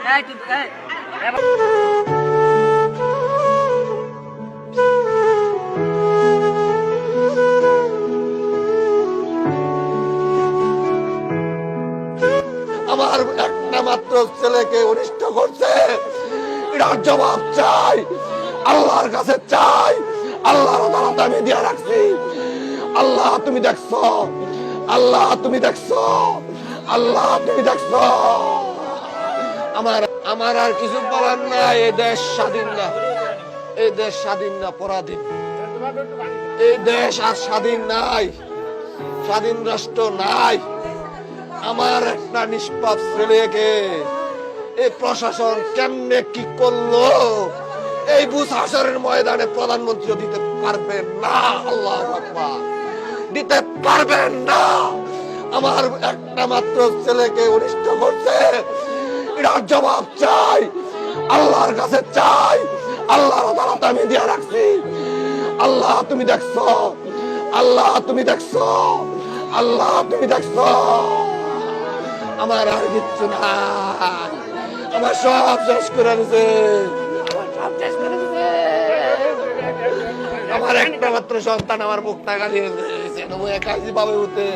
আমার একটা মাত্র ছেলেকে অনিষ্ট করছে, এটার জবাব চাই, আল্লাহর কাছে চাই। আল্লাহর আদালতে আমি দিয়ে রাখছি। আল্লাহ তুমি দেখছো, আল্লাহ তুমি দেখছো, আল্লাহ তুমি দেখছো। আমার আর কিছু বলার নাই। এই দেশ স্বাধীন না, এই দেশ স্বাধীন না, পরাধীন। এই দেশ আর স্বাধীন নাই, স্বাধীন রাষ্ট্র নাই। আমার একটা নিষ্পাপ ছেলেকে এই প্রশাসন কেমনে কি করলো, এই বুথ হাসরের ময়দানে প্রধানমন্ত্রী দিতে পারবেন না। আল্লাহু আকবার, দিতে পারবেন না। আমার একটা মাত্র ছেলেকে অনিষ্ট করছে, এটার জবাব চাই, আল্লাহর কাছে চাই। আল্লাহর আদালতে আমি দিয়ে রাখছি। আল্লাহ তুমি দেখছো, আল্লাহ তুমি দেখছো, আল্লাহ তুমি দেখছো। আমার আর কিচ্ছু নাই, আমার সব শেষ করে দিছে, আমার একটা মাত্র সন্তান আমার মুখ টাকা দিয়েছে, কাজী বাবা হতে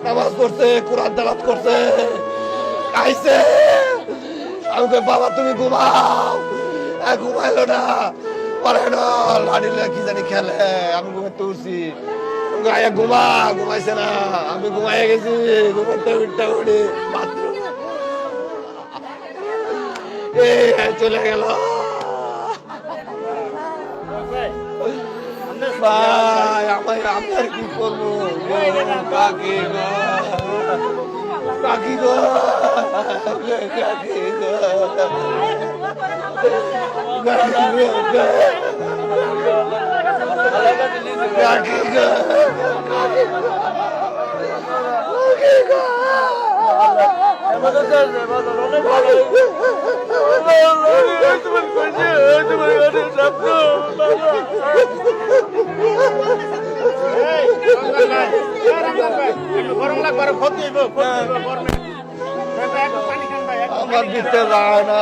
নামাজ পড়ছে, কোরআন তেলাওয়াত করছে, খাইছে। আমি বাবা তুমি ঘুমাও, ঘুমাইলো না, পরে না লাড়ি কি জানি খেলে, আমি ঘুমাইতে উঠছি, ঘুমা, ঘুমাইছে না, আমি ঘুমাইয়ে গেছি, ঘুমাইতে উঠতে উঠে বাথরুম চলে গেল। ভাই আমায় আমি আর কি করবো, কাকি গো, কাকি গো, কাকি গো, কাকি গো, আমার দিতে যায় না।